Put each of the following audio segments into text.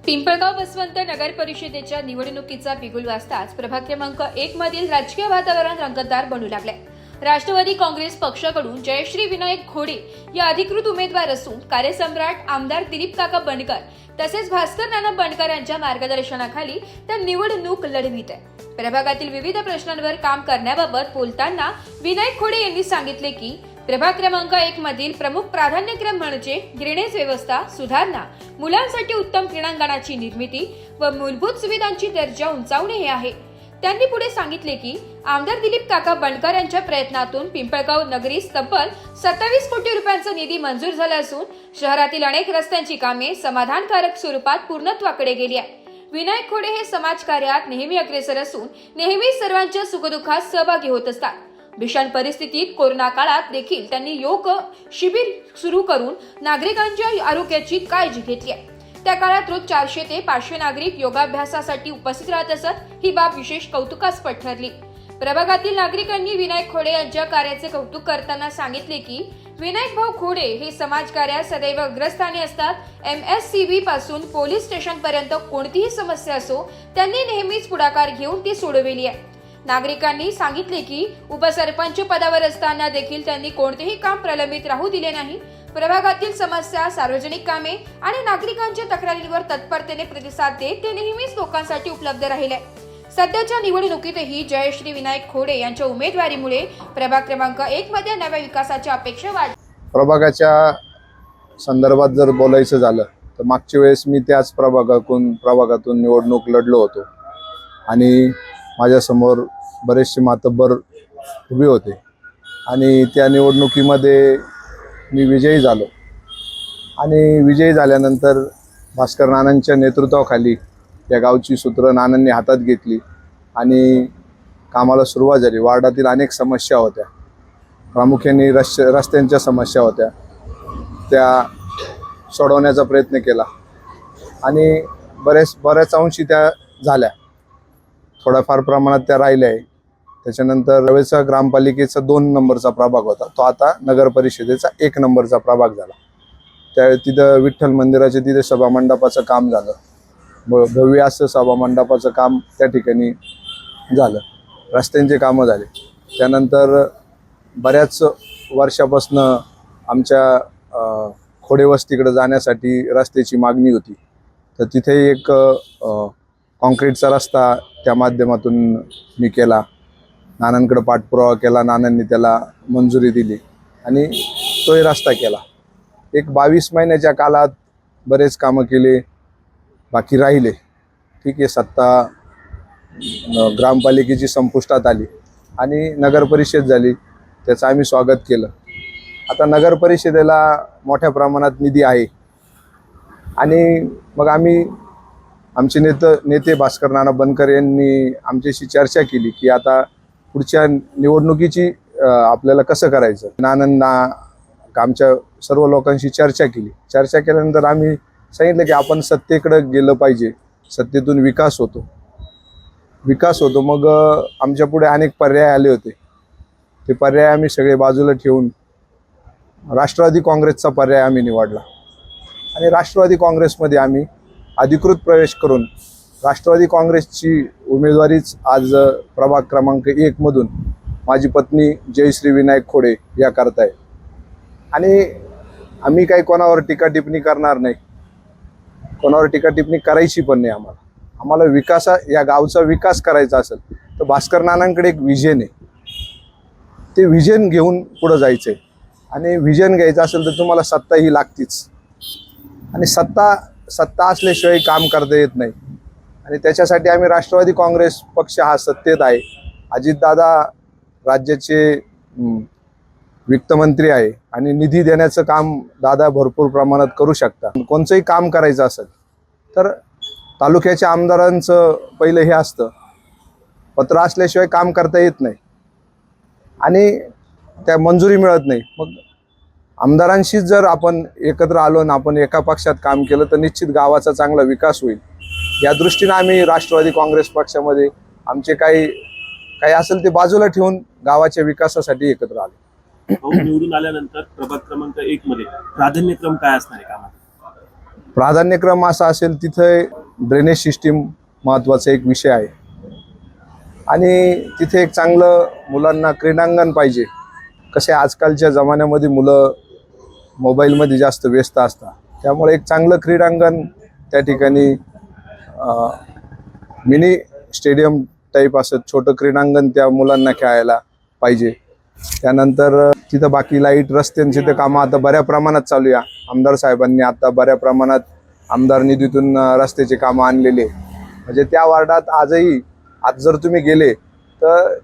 पिंपळगाव बसवंत नगर परिषदेच्या निवडणुकीचा बिगुल वाजताच प्रभाग क्रमांक 1 मधील राजकीय वातावरण रंगतदार बनू लागले। राष्ट्रवादी काँग्रेस पक्षाकडून जयश्री विनायक खोडे या अधिकृत उमेदवार असून कार्यसम्राट आमदार दिलीप काका बंडकर तसेच भास्कर नाना बंडकर यांच्या मार्गदर्शनाखाली त्या निवडणूक लढवित आहे। प्रभागातील विविध प्रश्नांवर काम करण्याबाबत बोलताना विनायक खोडे यांनी सांगितले की प्रभाग क्रमांक 1 मधील प्रमुख प्राधान्यक्रम म्हणजे ड्रेनेज व्यवस्था सुधारणा, मुलांसाठी उत्तम क्रीडांगणाची निर्मिती व मूलभूत सुविधांची दर्जा उंचावणे हे आहे। त्यांनी पुढे सांगितले की आमदार दिलीप काका बंडकर यांच्या प्रयत्नातून पिंपळगाव नगरीस तब्बल 27 कोटी रुपयांचा निधी मंजूर झाला असून शहरातील अनेक रस्त्यांची कामे समाधानकारक स्वरूपात पूर्णत्वाकडे गेली आहे। विनायक खोडे हे समाजकार्यात नेहमी अग्रेसर असून नेहमी सर्वांच्या सुखदुःखात सहभागी होत असतात। भीषण परिस्थितीत कोरोना काळात देखील त्यांनी योग शिबिर सुरू करून नागरिकांच्या आरोग्याची काळजी घेतली आहे। त्या काळात रोज 400 ते 500 नागरिक योगाभ्यासासाठी उपस्थित राहत असत। ही बाब विशेष कौतुकास्पद ठरली। प्रभागातील नागरिकांनी विनायक खोडे यांच्या कार्याचे कौतुक करताना सांगितले की विनायक भाऊ खोडे हे समाजकार्यात सदैव अग्रस्थानी असतात। MSCB पासून पोलीस स्टेशन पर्यंत कोणतीही समस्या असो त्यांनी नेहमीच पुढाकार घेऊन ती सोडविली आहे। नागरिकांनी सांगितले की उपसरपंच पदावर असताना देखील त्यांनी कोणतेही काम प्रलंबित राहू दिले नाही। प्रभागातील समस्या, सार्वजनिक कामे आणि नागरिकांच्या तक्रारींवर तत्परतेने प्रतिसाद देत ते नेहमीच लोकांसाठी उपलब्ध राहिले। सध्याच्या निवडणुकीतही जयश्री विनायक खोडे यांच्या उमेदवारीमुळे प्रभाग क्रमांक 1 मध्ये नव्या विकासाच्या अपेक्षा वाढल्या। प्रभागाच्या संदर्भात जर बोलायचं झालं तर मागच्या वेळेस मी त्याच प्रभागातून निवडणूक लढलो होतो आणि माझ्यासमोर बरेचसे मातब्बर उभे होते आणि त्या निवडणुकीमध्ये मी विजयी झालो आणि विजयी झाल्यानंतर भास्कर नानांच्या नेतृत्वाखाली या गावची सूत्र नानांनी हातात घेतली आणि कामाला सुरुवात झाली। वार्डातील अनेक समस्या होत्या, प्रामुख्याने रस्त्यांच्या समस्या होत्या, त्या सोडवण्याचा प्रयत्न केला आणि बऱ्याच अंशी त्या झाल्या, थोड्याफार प्रमाणात त्या राहिल्या आहे। त्याच्यानंतर रवेचा ग्रामपालिकेचा 2 नंबरचा प्रभाग होता, तो आता नगर परिषदेचा 1 नंबरचा प्रभाग झाला। त्या तिथं विठ्ठल मंदिराचे तिथे सभामंडपाचं काम झालं, भव्य असं सभामंडपाचं काम त्या ठिकाणी झालं, रस्त्यांचे कामं झाले। त्यानंतर बऱ्याच वर्षापासून आमच्या खोडे वस्तीकडे जाण्यासाठी रस्त्याची मागणी होती, तर तिथे एक कॉन्क्रीटचा रस्ता त्या माध्यमातून मी केला, नानांकडे पाठपुरावा केला, नानांनी त्याला मंजुरी दिली आणि तोही रस्ता केला। एक 22 महिन्याच्या काळात बरेच कामं केले, बाकी राहिले। ठीक आहे, सत्ता ग्रामपालिकेची संपुष्टात आली आणि नगर परिषद झाली, त्याचं आम्ही स्वागत केलं। आता नगर परिषदेला मोठ्या प्रमाणात निधी आहे आणि मग आमचे नेते भास्कर नाना बंडकर यांनी आमच्याशी चर्चा केली की आता पुढच्या निवडणुकीची आपल्याला कसं करायचं। नानांना आमच्या सर्व लोकांशी चर्चा केली। चर्चा केल्यानंतर आम्ही सांगितलं की आपण सत्तेकडे गेलं पाहिजे, सत्तेतून विकास होतो। मग आमच्या पुढे अनेक पर्याय आले होते, ते पर्याय आम्ही सगळे बाजूला ठेवून राष्ट्रवादी काँग्रेसचा पर्याय आम्ही निवडला आणि राष्ट्रवादी काँग्रेसमध्ये आम्ही अधिकृत प्रवेश करून राष्ट्रवादी काँग्रेसची उमेदवारीच आज प्रभाग क्रमांक 1 मधून माझी पत्नी जयश्री विनायक खोडे या करताय आणि आम्ही काही कोणावर टीका टिप्पणी करणार नाही, कोणावर टीका टिप्पणी करायची पण नाही। आम्हाला या गावचा विकास करायचा असेल तर भास्कर नानांकडे एक विजन आहे, ते विजन घेऊन पुढे जायचंय आणि विजन घ्यायचं असेल तर तुम्हाला सत्ता ही लागतीच आणि सत्ता असल्याशिवाय काम करता येत नाही आणि त्याच्यासाठी आम्ही राष्ट्रवादी काँग्रेस पक्ष हा सत्तेत आहे। अजितदादा राज्याचे वित्तमंत्री आहे आणि निधी देण्याचं काम दादा भरपूर प्रमाणात करू शकतात। कोणचंही काम करायचं असेल तर तालुक्याच्या आमदारांचं पहिलं हे असतं, पत्र असल्याशिवाय काम करता येत नाही आणि त्या मंजुरी मिळत नाही। मग आमदारांशी जर आपण एकत्र आलो ना आपण एका पक्षात काम केलं तर निश्चित गावाचा चांगला विकास होईल। या दृष्टीने आम्ही राष्ट्रवादी काँग्रेस पक्षामध्ये आमचे काही असेल ते बाजूला ठेवून गावाच्या विकासासाठी एकत्र आलो। निवडून आल्यानंतर प्रभाग क्रमांक 1 मध्ये प्राधान्यक्रम काय असणार आहे कामात? प्राधान्यक्रम असा असेल तिथे ड्रेनेज सिस्टीम महत्त्वाचा एक विषय आहे आणि तिथे एक चांगलं मुलांना क्रीडांगण पाहिजे. कसे आजकालच्या जमान्यामध्ये मुलं मोबाईलमध्ये जास्त व्यस्त असतात, त्यामुळे एक चांगलं क्रीडांगण त्या ठिकाणी मिनी स्टेडियम टाईप असं छोटं क्रीडांगण त्या मुलांना खेळायला पाहिजे. त्यानंतर तिथं बाकी लाईट रस्त्यांची ते कामं आता बऱ्या प्रमाणात चालू आहे. आमदार साहेबांनी आता बऱ्या प्रमाणात आमदार निधीतून रस्त्याची कामं आणलेली आहे. म्हणजे त्या वार्डात आजही आज जर तुम्ही गेले तर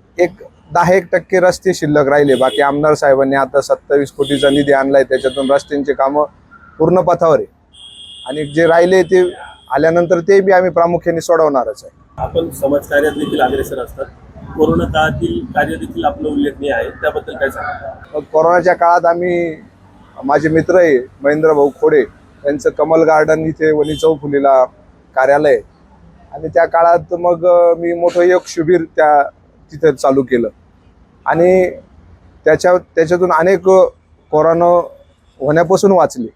10% रस्ते शिल्लक राहिले. बाकी आमदार साहेबांनी आता 27 कोटीचा निधी आणलाय, त्याच्यातून रस्त्यांची कामं पूर्ण पथावर आहे आणि जे राहिले ते आल्यानंतर ते बी आम्ही प्रामुख्याने सोडवणारच आहे. आपण समाजकार्यात देखील अग्रेसर असतात. कोरोना काळातील कार्य देखील आपलं उल्लेखनीय आहे, त्याबद्दल काय सांगा? कोरोनाच्या काळात आम्ही माझे मित्र आहे महेंद्र भाऊ खोडे यांचं कमल गार्डन इथे वनी चौफुलीला कार्यालय आहे आणि त्या काळात मग मी मोठं एक शिबिर तिथे चालू केलं आणि त्याच्यातून अनेक कोरोना होण्यापासून वाचले.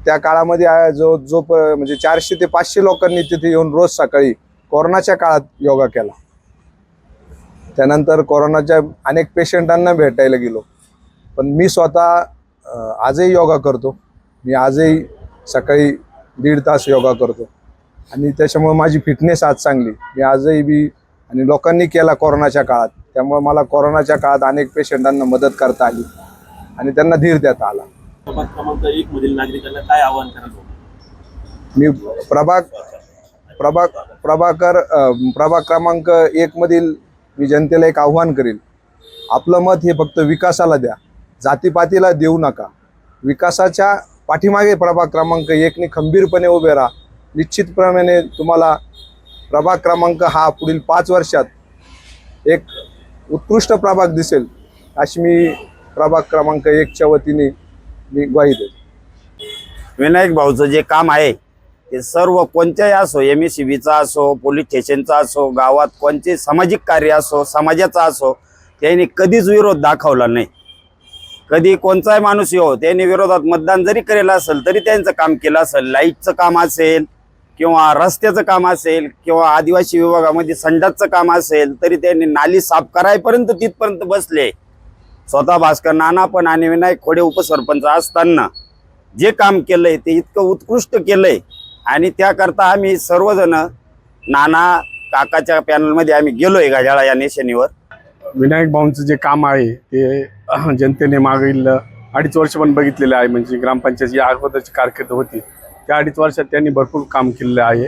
त्या काळामध्ये म्हणजे 400 ते 500 लोकांनी तिथे येऊन रोज सकाळी कोरोनाच्या काळात योगा केला. त्यानंतर कोरोनाच्या अनेक पेशंटांना भेटायला गेलो. पण मी स्वतः आजही योगा करतो. मी आजही सकाळी 1.5 तास योगा करतो आणि त्याच्यामुळे माझी फिटनेस आज चांगली. मी आजही बी आणि लोकांनी केला कोरोनाच्या काळात, त्यामुळे मला कोरोनाच्या काळात अनेक पेशंटांना मदत करता आली आणि त्यांना धीर देता आला. प्रभाग क्रमांक 1 मधील नागरिकांना काय आवाहन कराल? मी प्रभाग क्रमांक 1 मधील मी जनतेला एक आव्हान करेल. आपलं मत हे फक्त विकासाला द्या, जातीपातीला देऊ नका. विकासाच्या पाठीमागे प्रभाग क्रमांक 1 ने खंबीरपणे उभे राहा. निश्चितप्रमाणे तुम्हाला प्रभाग क्रमांक हा पुढील 5 वर्षात एक उत्कृष्ट प्रभाग दिसेल अशी मी प्रभाग क्रमांक 1च्या वतीने मी ग्वाही देतो. विनायक भाऊचं जे काम आहे ते सर्व कोणत्याही असो, MSCBचा असो, पोलीस स्टेशनचा असो, गावात कोणते सामाजिक कार्य असो, समाजाचा असो, त्यांनी कधीच विरोध दाखवला नाही. कधी कोणताही माणूस येऊ त्यांनी विरोधात मतदान जरी करेल असेल तरी त्यांचं काम केलं असेल. लाईटचं काम असेल किंवा रस्त्याचं काम असेल किंवा आदिवासी विभागामध्ये संडासचं काम असेल तरी त्यांनी नाली साफ करायपर्यंत तिथपर्यंत बसले. स्वतः भास्कर नाना पण आणि विनायक खोडे उपसरपंच असताना जे काम केलंय ते इतकं उत्कृष्ट केलंय आणि त्याकरता आम्ही सर्वजण नाना काकाच्या पॅनलमध्ये आम्ही गेलोय घड्याळा या निशाणीवर. विनायक भाऊंचं जे काम आहे ते जनतेने मागील 2.5 वर्ष पण बघितलेलं आहे. म्हणजे ग्रामपंचायत या अगोदरची कारकीर्द होती त्या 2.5 वर्षात त्यांनी भरपूर काम केलेलं आहे.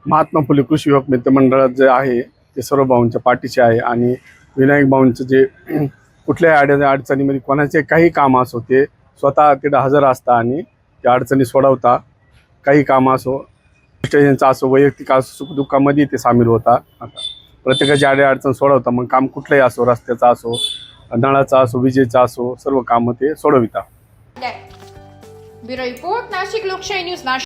महात्मा फुले कृषी युवक मित्रमंडळात जे आहे ते सर्व भाऊंच्या पाठीचे आहे आणि विनायक भाऊंचं जे कुठल्याही अडचणीमध्ये कोणाचे काही काम असो ते स्वतः तिथं हजर असता आणि त्या अडचणी सोडवता. काही काम असो, स्टेशनचा असो, वैयक्तिक असो, सुखदुःखामध्ये ते सामील होता. आता प्रत्येकाची अडचण सोडवता. मग काम कुठलंही असो, रस्त्याचा असो, नळाचा असो, विजेचा असो, सर्व कामं ते सोडविता. ब्युरो रिपोर्ट, नाशिक लोकशाही न्यूज.